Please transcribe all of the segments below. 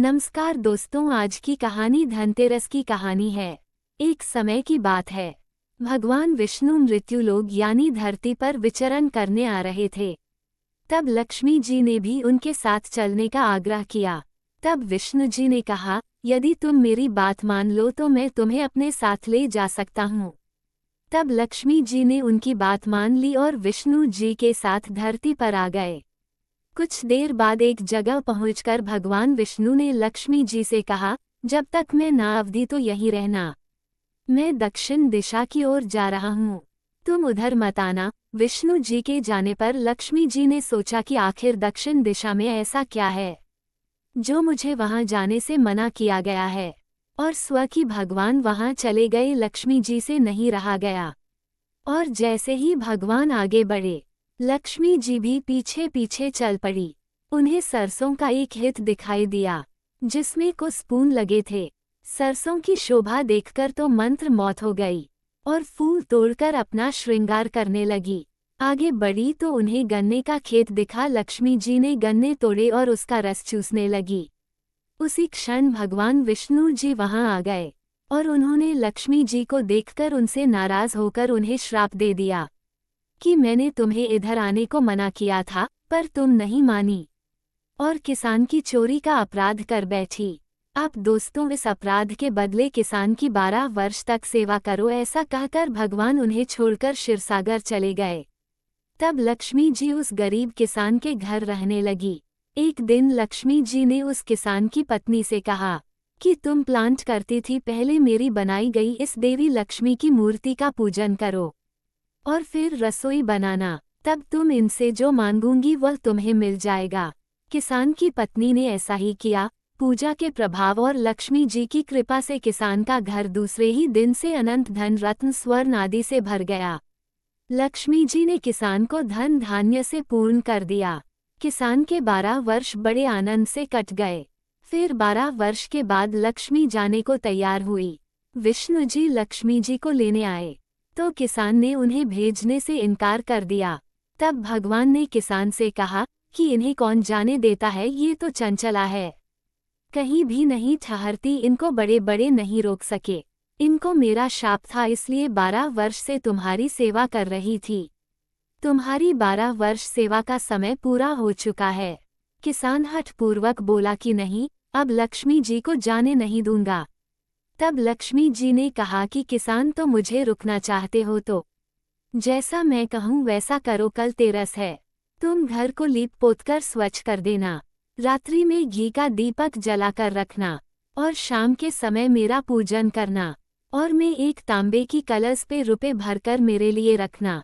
नमस्कार दोस्तों, आज की कहानी धनतेरस की कहानी है। एक समय की बात है। भगवान विष्णु मृत्युलोक यानी धरती पर विचरण करने आ रहे थे। तब लक्ष्मी जी ने भी उनके साथ चलने का आग्रह किया। तब विष्णु जी ने कहा, यदि तुम मेरी बात मान लो तो मैं तुम्हें अपने साथ ले जा सकता हूँ। तब लक्ष्मी जी ने उनकी बात मान ली और विष्णु जी के साथ धरती पर आ गए। कुछ देर बाद एक जगह पहुंचकर भगवान विष्णु ने लक्ष्मी जी से कहा, जब तक मैं ना अवधि तो यहीं रहना। मैं दक्षिण दिशा की ओर जा रहा हूँ, तुम उधर मत आना। विष्णु जी के जाने पर लक्ष्मी जी ने सोचा कि आखिर दक्षिण दिशा में ऐसा क्या है जो मुझे वहां जाने से मना किया गया है, और स्व की भगवान वहां चले गए। लक्ष्मी जी से नहीं रहा गया, और जैसे ही भगवान आगे बढ़े, लक्ष्मी जी भी पीछे पीछे चल पड़ी। उन्हें सरसों का एक हित दिखाई दिया जिसमें कुछ स्पून लगे थे। सरसों की शोभा देखकर तो मंत्र मौत हो गई और फूल तोड़कर अपना श्रृंगार करने लगी। आगे बढ़ी तो उन्हें गन्ने का खेत दिखा। लक्ष्मी जी ने गन्ने तोड़े और उसका रस चूसने लगी। उसी क्षण भगवान विष्णु जी वहां आ गए और उन्होंने लक्ष्मी जी को देखकर उनसे नाराज होकर उन्हें श्राप दे दिया कि मैंने तुम्हें इधर आने को मना किया था, पर तुम नहीं मानी और किसान की चोरी का अपराध कर बैठी। आप दोस्तों, इस अपराध के बदले किसान की 12 वर्ष तक सेवा करो। ऐसा कहकर भगवान उन्हें छोड़कर क्षीरसागर चले गए। तब लक्ष्मी जी उस गरीब किसान के घर रहने लगी। एक दिन लक्ष्मी जी ने उस किसान की पत्नी से कहा कि तुम प्लांट करती थी, पहले मेरी बनाई गई इस देवी लक्ष्मी की मूर्ति का पूजन करो और फिर रसोई बनाना। तब तुम इनसे जो मांगूंगी वह तुम्हें मिल जाएगा। किसान की पत्नी ने ऐसा ही किया। पूजा के प्रभाव और लक्ष्मी जी की कृपा से किसान का घर दूसरे ही दिन से अनंत धन रत्न स्वर्ण आदि से भर गया। लक्ष्मी जी ने किसान को धन धान्य से पूर्ण कर दिया। किसान के 12 वर्ष बड़े आनंद से कट गए। फिर 12 वर्ष के बाद लक्ष्मी जाने को तैयार हुई। विष्णु जी लक्ष्मी जी को लेने आए तो किसान ने उन्हें भेजने से इनकार कर दिया। तब भगवान ने किसान से कहा कि इन्हें कौन जाने देता है, ये तो चंचला है, कहीं भी नहीं ठहरती, इनको बड़े बड़े नहीं रोक सके। इनको मेरा शाप था, इसलिए 12 वर्ष से तुम्हारी सेवा कर रही थी। तुम्हारी 12 वर्ष सेवा का समय पूरा हो चुका है। किसान हठपूर्वक बोला कि नहीं, अब लक्ष्मी जी को जाने नहीं दूंगा। तब लक्ष्मी जी ने कहा कि किसान, तो मुझे रुकना चाहते हो तो जैसा मैं कहूँ वैसा करो। कल तेरस है, तुम घर को लीप पोतकर स्वच्छ कर देना। रात्रि में घी का दीपक जलाकर रखना और शाम के समय मेरा पूजन करना, और मैं एक तांबे की कलश पे रुपए भरकर मेरे लिए रखना।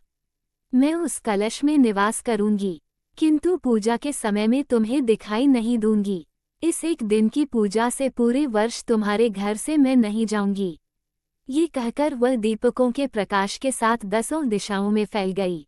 मैं उस कलश में निवास करूंगी, किंतु पूजा के समय में तुम्हें दिखाई नहीं दूंगी। इस एक दिन की पूजा से पूरे वर्ष तुम्हारे घर से मैं नहीं जाऊंगी। ये कहकर वह दीपकों के प्रकाश के साथ 10 दिशाओं में फैल गई।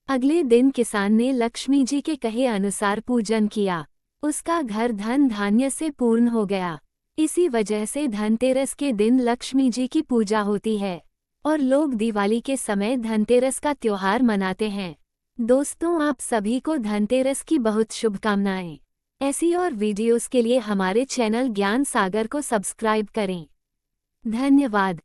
अगले दिन किसान ने लक्ष्मी जी के कहे अनुसार पूजन किया। उसका घर धन धान्य से पूर्ण हो गया। इसी वजह से धनतेरस के दिन लक्ष्मी जी की पूजा होती है और लोग दिवाली के समय धनतेरस का त्योहार मनाते हैं। दोस्तों, आप सभी को धनतेरस की बहुत शुभकामनाएं। ऐसी और वीडियोस के लिए हमारे चैनल ज्ञान सागर को सब्सक्राइब करें। धन्यवाद।